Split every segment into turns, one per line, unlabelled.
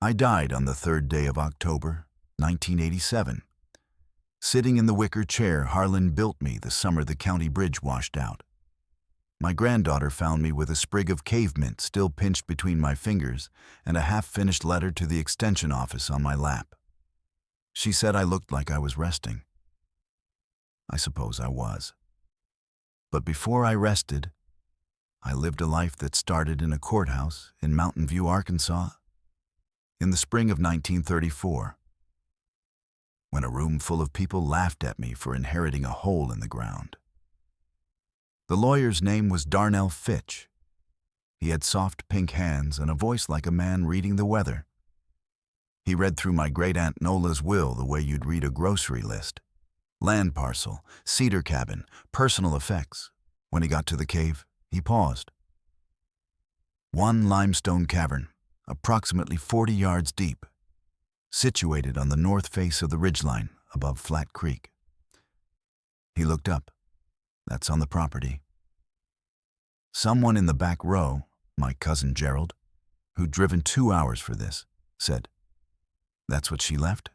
I died on the 3rd day of October, 1987. Sitting in the wicker chair Harlan built me the summer the county bridge washed out. My granddaughter found me with a sprig of cave mint still pinched between my fingers and a half-finished letter to the extension office on my lap. She said I looked like I was resting. I suppose I was. But before I rested, I lived a life that started in a courthouse in Mountain View, Arkansas, in the spring of 1934, when a room full of people laughed at me for inheriting a hole in the ground. The lawyer's name was Darnell Fitch. He had soft pink hands and a voice like a man reading the weather. He read through my great-aunt Nola's will the way you'd read a grocery list. Land parcel, cedar cabin, personal effects. When he got to the cave, he paused. One limestone cavern, approximately 40 yards deep, situated on the north face of the ridgeline above Flat Creek. He looked up. That's on the property. Someone in the back row, my cousin Gerald, who'd driven 2 hours for this, said, "That's what she left?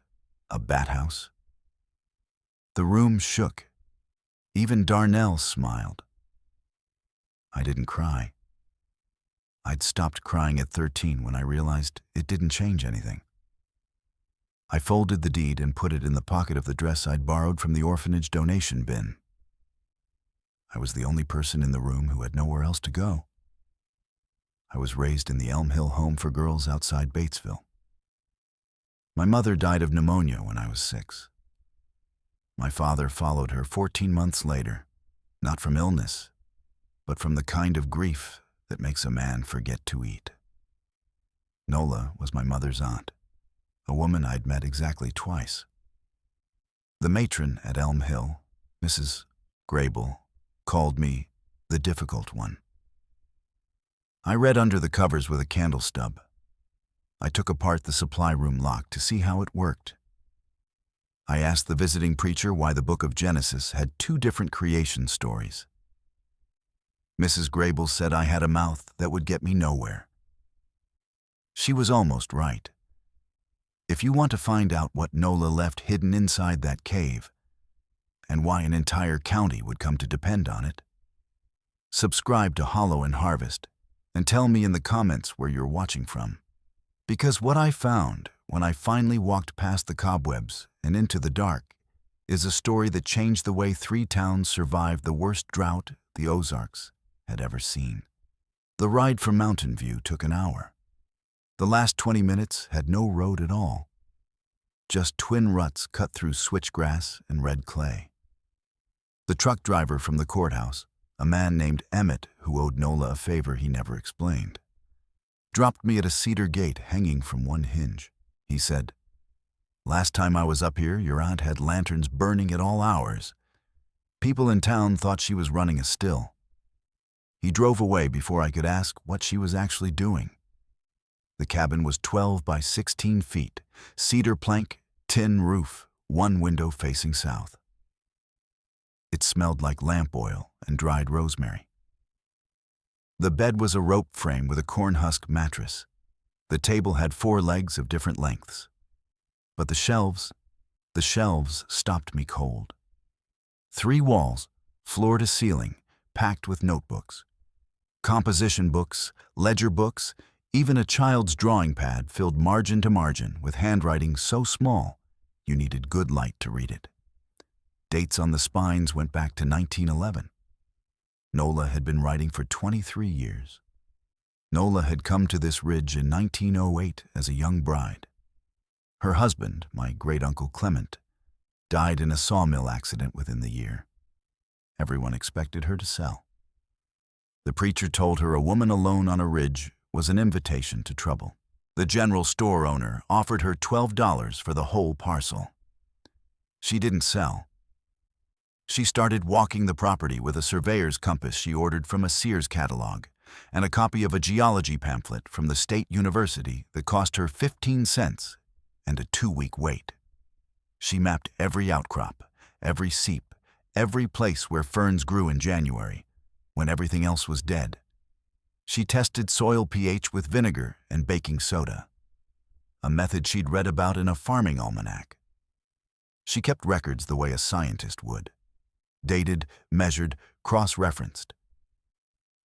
A bat house?" The room shook. Even Darnell smiled. I didn't cry. I'd stopped crying at 13 when I realized it didn't change anything. I folded the deed and put it in the pocket of the dress I'd borrowed from the orphanage donation bin. I was the only person in the room who had nowhere else to go. I was raised in the Elm Hill home for girls outside Batesville. My mother died of pneumonia when I was 6. My father followed her 14 months later, not from illness, but from the kind of grief that makes a man forget to eat. Nola was my mother's aunt, a woman I'd met exactly twice. The matron at Elm Hill, Mrs. Grable, called me the difficult one. I read under the covers with a candle stub. I took apart the supply room lock to see how it worked. I asked the visiting preacher why the book of Genesis had 2 different creation stories. Mrs. Grable said I had a mouth that would get me nowhere. She was almost right. If you want to find out what Nola left hidden inside that cave, and why an entire county would come to depend on it, subscribe to Hollow and Harvest and tell me in the comments where you're watching from. Because what I found when I finally walked past the cobwebs and into the dark is a story that changed the way 3 towns survived the worst drought the Ozarks had ever seen. The ride from Mountain View took an hour. The last 20 minutes had no road at all. Just twin ruts cut through switchgrass and red clay. The truck driver from the courthouse, a man named Emmett who owed Nola a favor he never explained, dropped me at a cedar gate hanging from one hinge. He said, "Last time I was up here, your aunt had lanterns burning at all hours. People in town thought she was running a still." He drove away before I could ask what she was actually doing. The cabin was 12 by 16 feet, cedar plank, tin roof, 1 window facing south. It smelled like lamp oil and dried rosemary. The bed was a rope frame with a corn husk mattress. The table had 4 legs of different lengths. But the shelves stopped me cold. 3 walls, floor to ceiling, packed with notebooks. Composition books, ledger books, even a child's drawing pad filled margin to margin with handwriting so small you needed good light to read it. Dates on the spines went back to 1911. Nola had been writing for 23 years. Nola had come to this ridge in 1908 as a young bride. Her husband, my great-uncle Clement, died in a sawmill accident within the year. Everyone expected her to sell. The preacher told her a woman alone on a ridge was an invitation to trouble. The general store owner offered her $12 for the whole parcel. She didn't sell. She started walking the property with a surveyor's compass she ordered from a Sears catalog and a copy of a geology pamphlet from the state university that cost her 15 cents and a 2-week wait. She mapped every outcrop, every seep, every place where ferns grew in January, when everything else was dead. She tested soil pH with vinegar and baking soda. a method she'd read about in a farming almanac. She kept records the way a scientist would. Dated, measured, cross-referenced.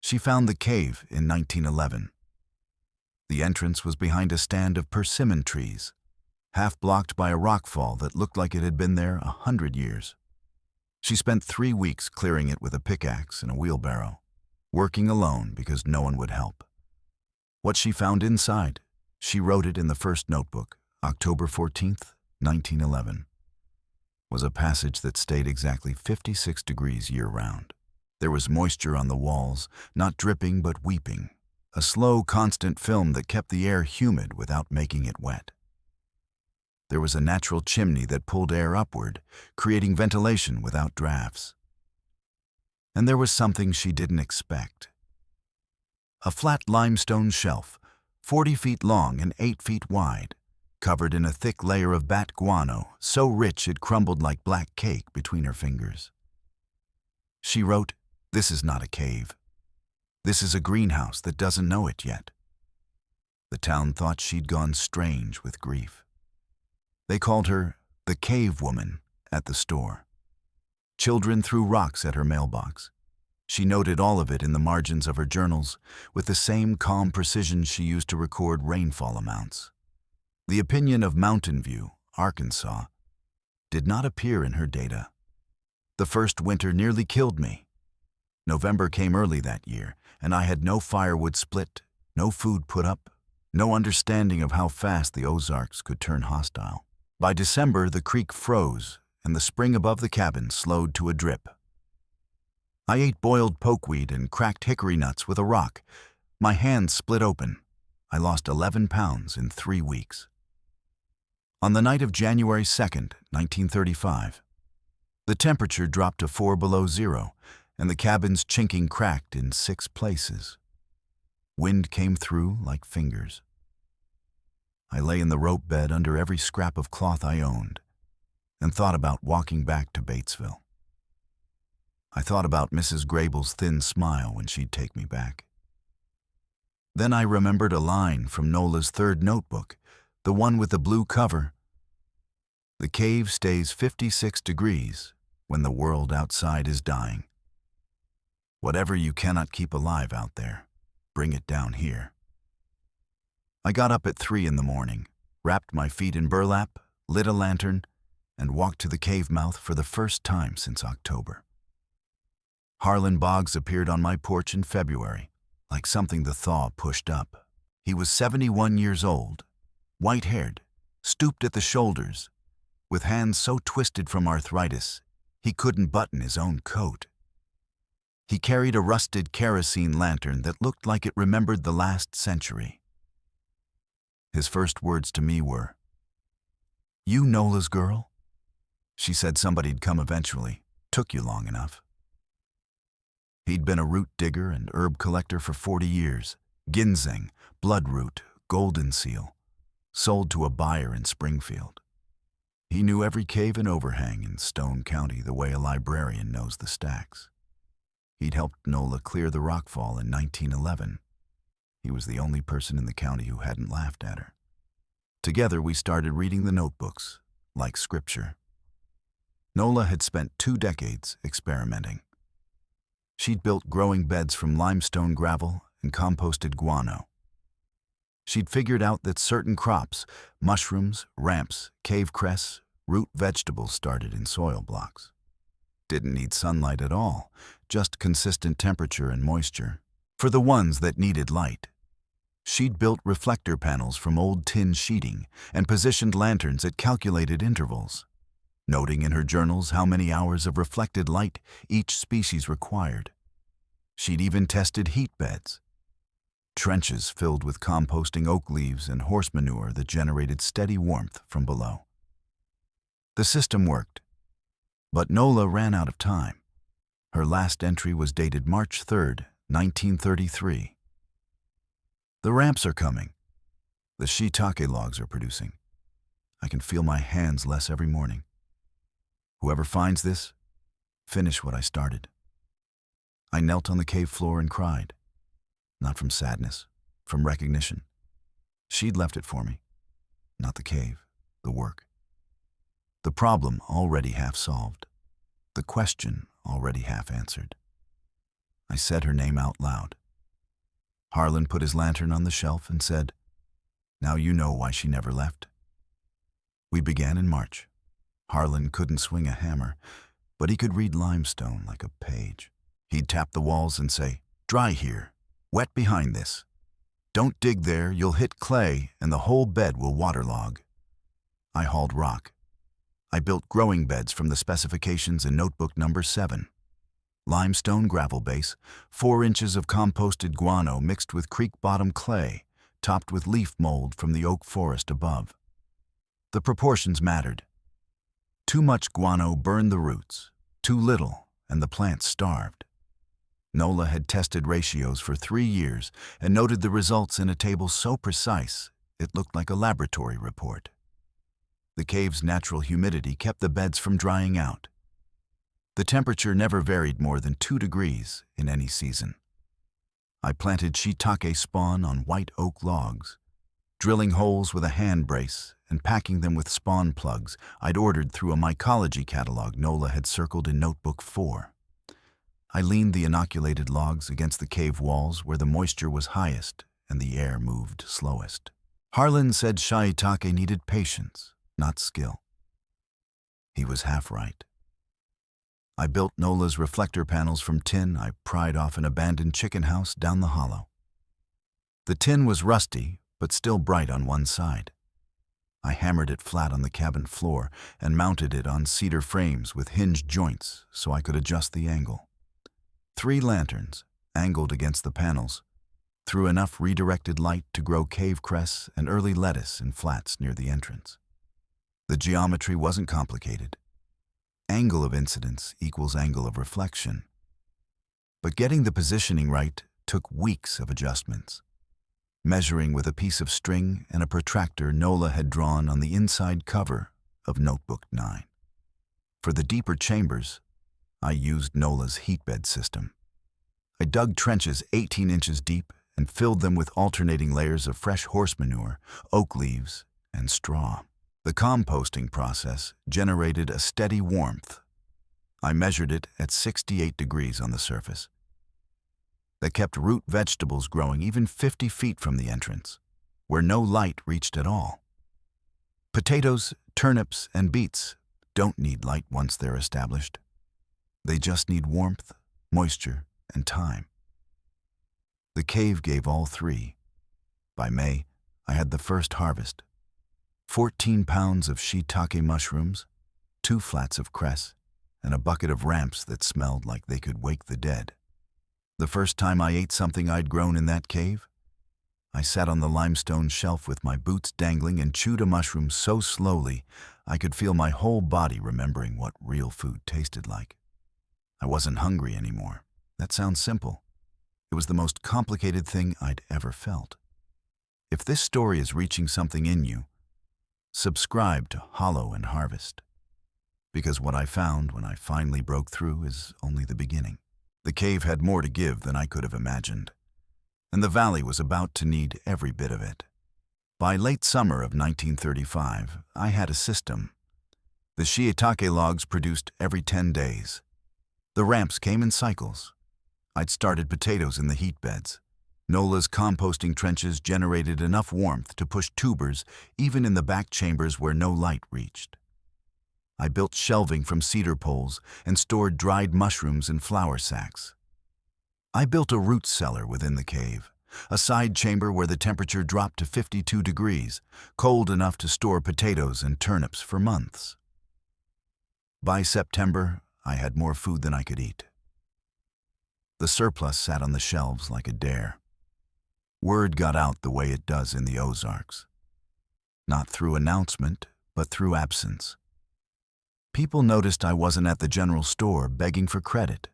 She found the cave in 1911. The entrance was behind a stand of persimmon trees, half blocked by a rockfall that looked like it had been there 100 years. She spent 3 weeks clearing it with a pickaxe and a wheelbarrow, working alone because no one would help. What she found inside, she wrote it in the first notebook, October 14th, 1911, was a passage that stayed exactly 56 degrees year-round. There was moisture on the walls, not dripping but weeping, a slow, constant film that kept the air humid without making it wet. There was a natural chimney that pulled air upward, creating ventilation without drafts. And there was something she didn't expect. A flat limestone shelf, 40 feet long and 8 feet wide, covered in a thick layer of bat guano, so rich it crumbled like black cake between her fingers. She wrote, "This is not a cave. This is a greenhouse that doesn't know it yet." The town thought she'd gone strange with grief. They called her the cave woman at the store. Children threw rocks at her mailbox. She noted all of it in the margins of her journals with the same calm precision she used to record rainfall amounts. The opinion of Mountain View, Arkansas, did not appear in her data. The first winter nearly killed me. November came early that year, and I had no firewood split, no food put up, no understanding of how fast the Ozarks could turn hostile. By December, the creek froze, and the spring above the cabin slowed to a drip. I ate boiled pokeweed and cracked hickory nuts with a rock. My hands split open. I lost 11 pounds in 3 weeks. On the night of January 2nd, 1935, the temperature dropped to 4 below zero, and the cabin's chinking cracked in 6 places. Wind came through like fingers. I lay in the rope bed under every scrap of cloth I owned and thought about walking back to Batesville. I thought about Mrs. Grable's thin smile when she'd take me back. Then I remembered a line from Nola's third notebook, the one with the blue cover. "The cave stays 56 degrees when the world outside is dying. Whatever you cannot keep alive out there, bring it down here." I got up at 3 in the morning, wrapped my feet in burlap, lit a lantern, and walked to the cave mouth for the first time since October. Harlan Boggs appeared on my porch in February, like something the thaw pushed up. He was 71 years old, white-haired, stooped at the shoulders, with hands so twisted from arthritis he couldn't button his own coat. He carried a rusted kerosene lantern that looked like it remembered the last century. His first words to me were, "You Nola's girl?" She said somebody'd come eventually. Took you long enough. He'd been a root digger and herb collector for 40 years. Ginseng, bloodroot, golden seal. Sold to a buyer in Springfield. He knew every cave and overhang in Stone County the way a librarian knows the stacks. He'd helped Nola clear the rockfall in 1911. He was the only person in the county who hadn't laughed at her. Together we started reading the notebooks, like scripture. Nola had spent 2 decades experimenting. She'd built growing beds from limestone gravel and composted guano. She'd figured out that certain crops, mushrooms, ramps, cave cress, root vegetables started in soil blocks. Didn't need sunlight at all, just consistent temperature and moisture. For the ones that needed light, she'd built reflector panels from old tin sheeting and positioned lanterns at calculated intervals, noting in her journals how many hours of reflected light each species required. She'd even tested heat beds, trenches filled with composting oak leaves and horse manure that generated steady warmth from below. The system worked, but Nola ran out of time. Her last entry was dated March 3rd, 1933. "The ramps are coming. The shiitake logs are producing. I can feel my hands less every morning. Whoever finds this, finish what I started." I knelt on the cave floor and cried. Not from sadness, from recognition. She'd left it for me. not the cave, the work. The problem already half solved. The question already half answered. I said her name out loud. Harlan put his lantern on the shelf and said, "Now you know why she never left." We began in March. Harlan couldn't swing a hammer, but he could read limestone like a page. He'd tap the walls and say, "Dry here, wet behind this. Don't dig there, you'll hit clay and the whole bed will waterlog." I hauled rock. I built growing beds from the specifications in notebook number 7. Limestone gravel base, 4 inches of composted guano mixed with creek bottom clay, topped with leaf mold from the oak forest above. The proportions mattered. Too much guano burned the roots, too little, and the plants starved. Nola had tested ratios for 3 years and noted the results in a table so precise it looked like a laboratory report. The cave's natural humidity kept the beds from drying out. The temperature never varied more than 2 degrees in any season. I planted shiitake spawn on white oak logs, drilling holes with a hand brace and packing them with spawn plugs I'd ordered through a mycology catalog Nola had circled in notebook 4. I leaned the inoculated logs against the cave walls where the moisture was highest and the air moved slowest. Harlan said shiitake needed patience, not skill. He was half right. I built Nola's reflector panels from tin I pried off an abandoned chicken house down the hollow. The tin was rusty, but still bright on one side. I hammered it flat on the cabin floor and mounted it on cedar frames with hinged joints so I could adjust the angle. 3 lanterns, angled against the panels, threw enough redirected light to grow cave cress and early lettuce in flats near the entrance. The geometry wasn't complicated. Angle of incidence equals angle of reflection. But getting the positioning right took weeks of adjustments. Measuring with a piece of string and a protractor Nola had drawn on the inside cover of Notebook 9. For the deeper chambers, I used Nola's heatbed system. I dug trenches 18 inches deep and filled them with alternating layers of fresh horse manure, oak leaves, and straw. The composting process generated a steady warmth. I measured it at 68 degrees on the surface. That kept root vegetables growing even 50 feet from the entrance, where no light reached at all. Potatoes, turnips, and beets don't need light once they're established. They just need warmth, moisture, and time. The cave gave all 3. By May, I had the first harvest. 14 pounds of shiitake mushrooms, 2 flats of cress, and a bucket of ramps that smelled like they could wake the dead. The first time I ate something I'd grown in that cave, I sat on the limestone shelf with my boots dangling and chewed a mushroom so slowly I could feel my whole body remembering what real food tasted like. I wasn't hungry anymore. That sounds simple. It was the most complicated thing I'd ever felt. If this story is reaching something in you, subscribe to Hollow and Harvest, because what I found when I finally broke through is only the beginning. The cave had more to give than I could have imagined, and the valley was about to need every bit of it. By late summer of 1935, I had a system. The shiitake logs produced every 10 days. The ramps came in cycles. I'd started potatoes in the heat beds. Nola's composting trenches generated enough warmth to push tubers even in the back chambers where no light reached. I built shelving from cedar poles and stored dried mushrooms in flour sacks. I built a root cellar within the cave, a side chamber where the temperature dropped to 52 degrees, cold enough to store potatoes and turnips for months. By September, I had more food than I could eat. The surplus sat on the shelves like a dare. Word got out the way it does in the Ozarks. Not through announcement, but through absence. People noticed I wasn't at the general store begging for credit.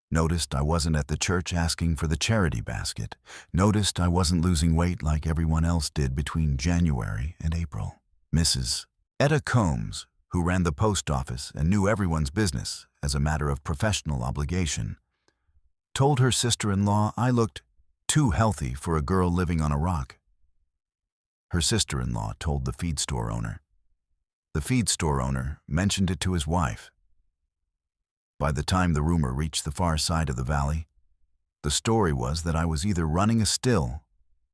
Noticed I wasn't at the church asking for the charity basket. Noticed I wasn't losing weight like everyone else did between January and April. Mrs. Etta Combs, who ran the post office and knew everyone's business as a matter of professional obligation, told her sister-in-law I looked too healthy for a girl living on a rock. Her sister-in-law told the feed store owner. The feed store owner mentioned it to his wife. By the time the rumor reached the far side of the valley, the story was that I was either running a still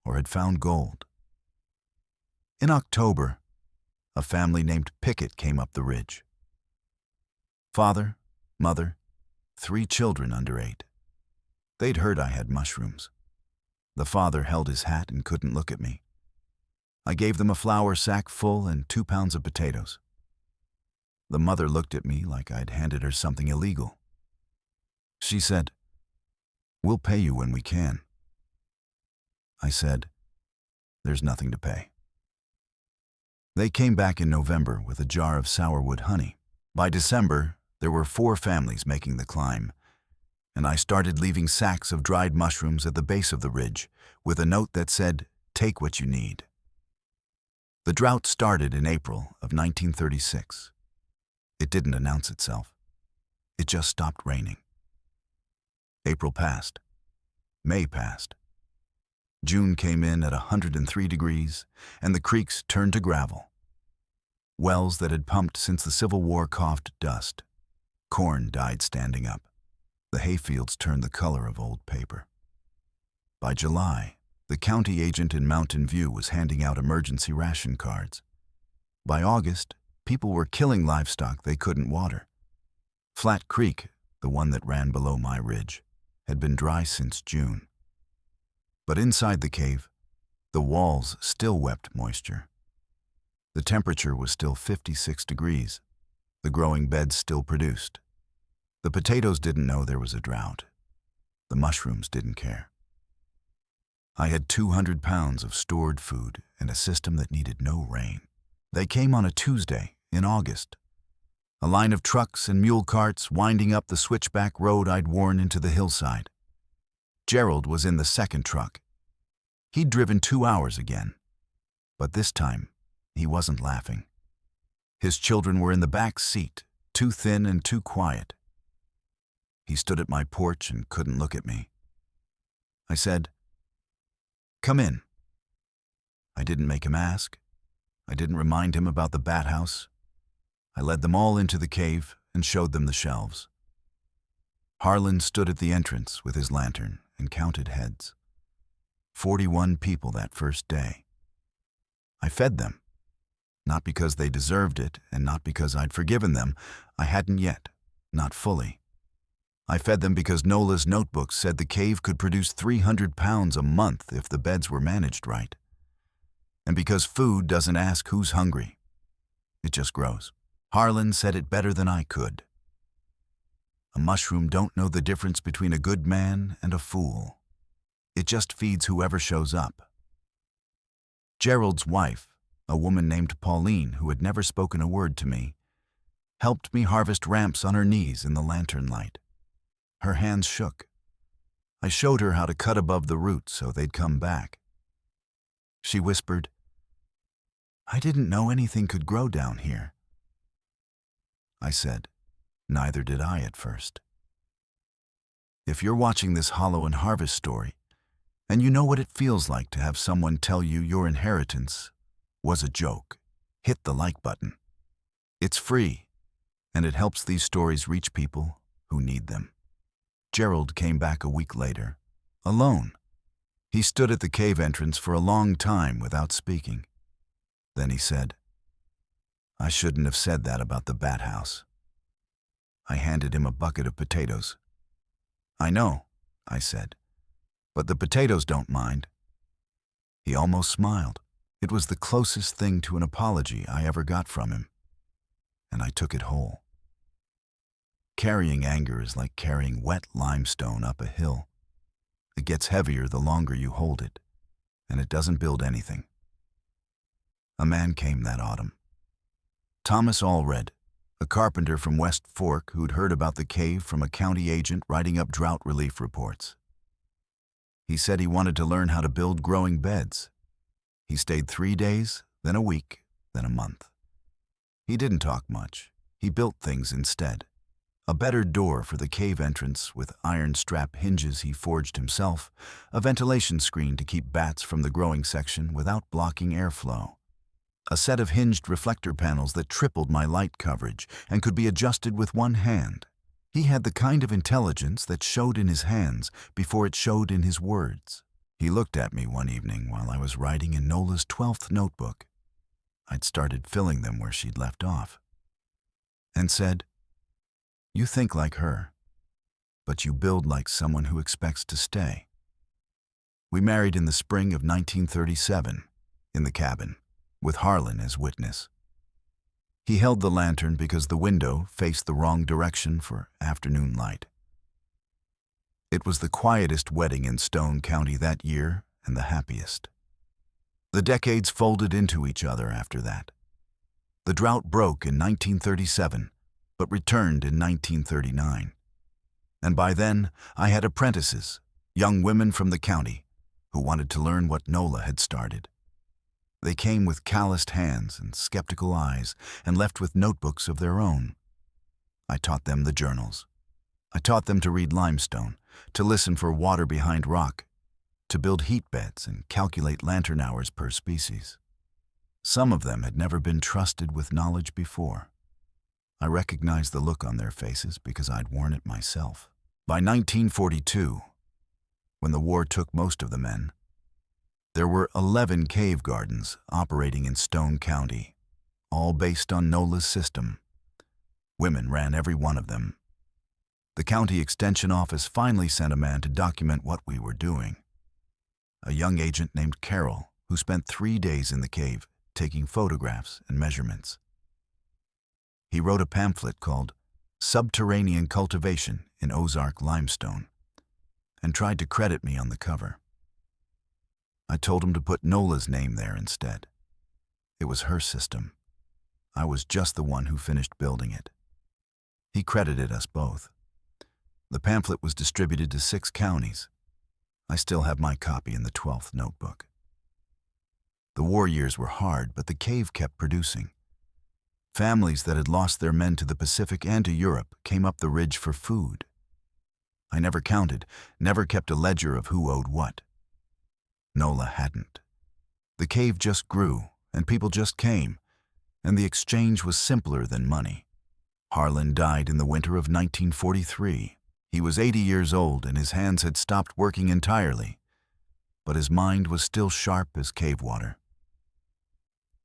or had found gold. In October, a family named Pickett came up the ridge. Father, mother, 3 children under 8. They'd heard I had mushrooms. The father held his hat and couldn't look at me. I gave them a flour sack full and 2 pounds of potatoes. The mother looked at me like I'd handed her something illegal. She said, "We'll pay you when we can." I said, "There's nothing to pay." They came back in November with a jar of sourwood honey. By December, there were 4 families making the climb, and I started leaving sacks of dried mushrooms at the base of the ridge with a note that said, "Take what you need." The drought started in April of 1936. It didn't announce itself. It just stopped raining. April passed. May passed. June came in at 103 degrees, and the creeks turned to gravel. Wells that had pumped since the Civil War coughed dust. Corn died standing up. The hayfields turned the color of old paper. By July, the county agent in Mountain View was handing out emergency ration cards. By August, people were killing livestock they couldn't water. Flat Creek, the one that ran below my ridge, had been dry since June. But inside the cave, the walls still wept moisture. The temperature was still 56 degrees. The growing beds still produced. The potatoes didn't know there was a drought. The mushrooms didn't care. I had 200 pounds of stored food and a system that needed no rain. They came on a Tuesday in August. A line of trucks and mule carts winding up the switchback road I'd worn into the hillside. Gerald was in the second truck. He'd driven 2 hours again, but this time he wasn't laughing. His children were in the back seat, too thin and too quiet. He stood at my porch and couldn't look at me. I said, "Come in." I didn't make him ask. I didn't remind him about the bat house. I led them all into the cave and showed them the shelves. Harlan stood at the entrance with his lantern and counted heads. 41 people that first day. I fed them, not because they deserved it and not because I'd forgiven them. I hadn't yet, not fully. I fed them because Nola's notebook said the cave could produce 300 pounds a month if the beds were managed right. And because food doesn't ask who's hungry. It just grows. Harlan said it better than I could. A mushroom don't know the difference between a good man and a fool. It just feeds whoever shows up. Gerald's wife, a woman named Pauline who had never spoken a word to me, helped me harvest ramps on her knees in the lantern light. Her hands shook. I showed her how to cut above the roots so they'd come back. She whispered, "I didn't know anything could grow down here." I said, "Neither did I at first." If you're watching this Hollow and Harvest story, and you know what it feels like to have someone tell you your inheritance was a joke, hit the like button. It's free, and it helps these stories reach people who need them. Gerald came back a week later, alone. He stood at the cave entrance for a long time without speaking. Then he said, "I shouldn't have said that about the bat house." I handed him a bucket of potatoes. "I know," I said, "but the potatoes don't mind." He almost smiled. It was the closest thing to an apology I ever got from him, and I took it whole. Carrying anger is like carrying wet limestone up a hill. It gets heavier the longer you hold it, and it doesn't build anything. A man came that autumn. Thomas Allred, a carpenter from West Fork who'd heard about the cave from a county agent writing up drought relief reports. He said he wanted to learn how to build growing beds. He stayed 3 days, then a week, then a month. He didn't talk much. He built things instead. A better door for the cave entrance with iron strap hinges he forged himself, a ventilation screen to keep bats from the growing section without blocking airflow. A set of hinged reflector panels that tripled my light coverage and could be adjusted with one hand. He had the kind of intelligence that showed in his hands before it showed in his words. He looked at me one evening while I was writing in Nola's 12th notebook. I'd started filling them where she'd left off. And said, "You think like her, but you build like someone who expects to stay." We married in the spring of 1937, in the cabin, with Harlan as witness. He held the lantern because the window faced the wrong direction for afternoon light. It was the quietest wedding in Stone County that year and the happiest. The decades folded into each other after that. The drought broke in 1937, but returned in 1939. And by then, I had apprentices, young women from the county, who wanted to learn what Nola had started. They came with calloused hands and skeptical eyes and left with notebooks of their own. I taught them the journals. I taught them to read limestone, to listen for water behind rock, to build heat beds and calculate lantern hours per species. Some of them had never been trusted with knowledge before. I recognized the look on their faces because I'd worn it myself. By 1942, when the war took most of the men, there were 11 cave gardens operating in Stone County, all based on Nola's system. Women ran every one of them. The county extension office finally sent a man to document what we were doing. A young agent named Carol, who spent 3 days in the cave taking photographs and measurements. He wrote a pamphlet called Subterranean Cultivation in Ozark Limestone and tried to credit me on the cover. I told him to put Nola's name there instead. It was her system. I was just the one who finished building it. He credited us both. The pamphlet was distributed to 6 counties. I still have my copy in the 12th notebook. The war years were hard, but the cave kept producing. Families that had lost their men to the Pacific and to Europe came up the ridge for food. I never counted, never kept a ledger of who owed what. Nola hadn't. The cave just grew, and people just came, and the exchange was simpler than money. Harlan died in the winter of 1943. He was 80 years old, and his hands had stopped working entirely, but his mind was still sharp as cave water.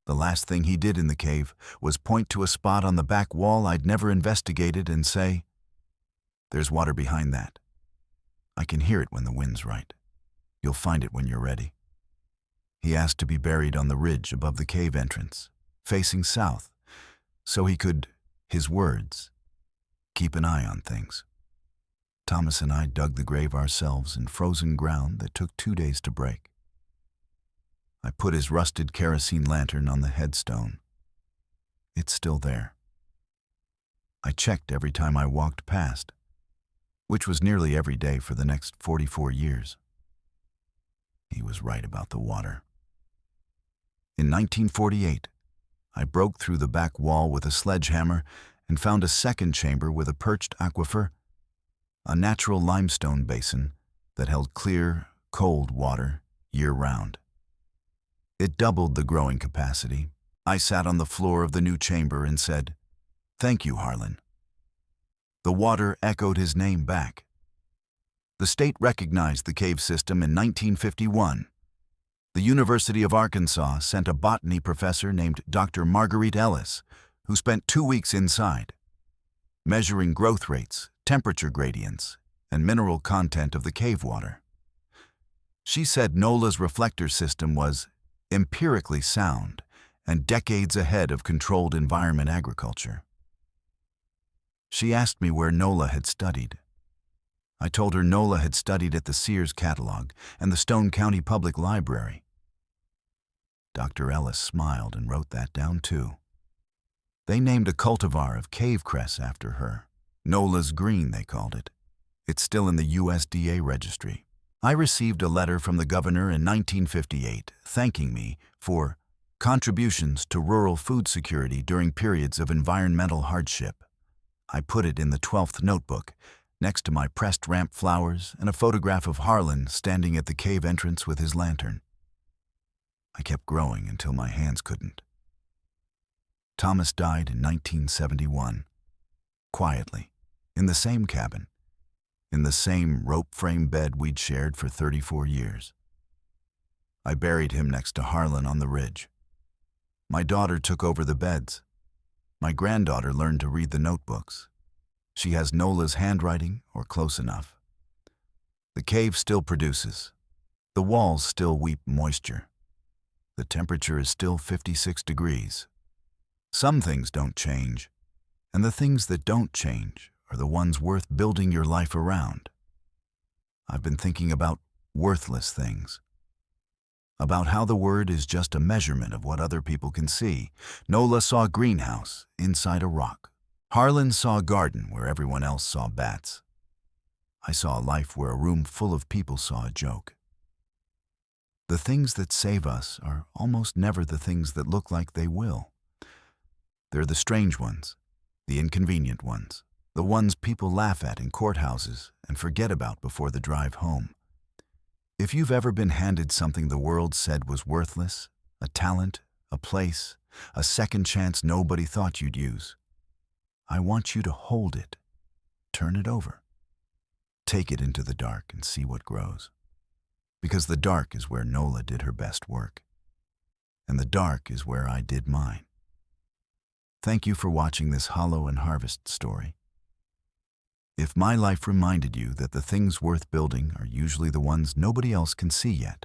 The last thing he did in the cave was point to a spot on the back wall I'd never investigated and say, "There's water behind that. I can hear it when the wind's right. You'll find it when you're ready." He asked to be buried on the ridge above the cave entrance, facing south, so he could, his words, keep an eye on things. Thomas and I dug the grave ourselves in frozen ground that took 2 days to break. I put his rusted kerosene lantern on the headstone. It's still there. I checked every time I walked past, which was nearly every day for the next 44 years. He was right about the water. In 1948, I broke through the back wall with a sledgehammer and found a second chamber with a perched aquifer, a natural limestone basin that held clear, cold water year-round. It doubled the growing capacity. I sat on the floor of the new chamber and said, "Thank you, Harlan." The water echoed his name back. The state recognized the cave system in 1951. The University of Arkansas sent a botany professor named Dr. Marguerite Ellis, who spent 2 weeks inside, measuring growth rates, temperature gradients, and mineral content of the cave water. She said Nola's reflector system was empirically sound and decades ahead of controlled environment agriculture. She asked me where Nola had studied. I told her Nola had studied at the Sears Catalog and the Stone County Public Library. Dr. Ellis smiled and wrote that down too. They named a cultivar of cave cress after her. Nola's Green, they called it. It's still in the USDA registry. I received a letter from the governor in 1958 thanking me for contributions to rural food security during periods of environmental hardship. I put it in the 12th notebook, next to my pressed ramp flowers and a photograph of Harlan standing at the cave entrance with his lantern. I kept growing until my hands couldn't. Thomas died in 1971, quietly, in the same cabin, in the same rope-frame bed we'd shared for 34 years. I buried him next to Harlan on the ridge. My daughter took over the beds. My granddaughter learned to read the notebooks. She has Nola's handwriting, or close enough. The cave still produces. The walls still weep moisture. The temperature is still 56 degrees. Some things don't change, and the things that don't change are the ones worth building your life around. I've been thinking about worthless things, about how the word is just a measurement of what other people can see. Nola saw a greenhouse inside a rock. Harlan saw a garden where everyone else saw bats. I saw a life where a room full of people saw a joke. The things that save us are almost never the things that look like they will. They're the strange ones, the inconvenient ones, the ones people laugh at in courthouses and forget about before the drive home. If you've ever been handed something the world said was worthless, a talent, a place, a second chance nobody thought you'd use, I want you to hold it, turn it over. Take it into the dark and see what grows. Because the dark is where Nola did her best work, and the dark is where I did mine. Thank you for watching this Hollow and Harvest story. If my life reminded you that the things worth building are usually the ones nobody else can see yet,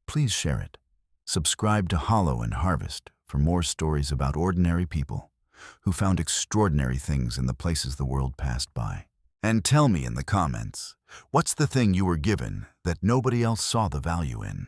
please share it. Subscribe to Hollow and Harvest for more stories about ordinary people who found extraordinary things in the places the world passed by. And tell me in the comments, what's the thing you were given that nobody else saw the value in?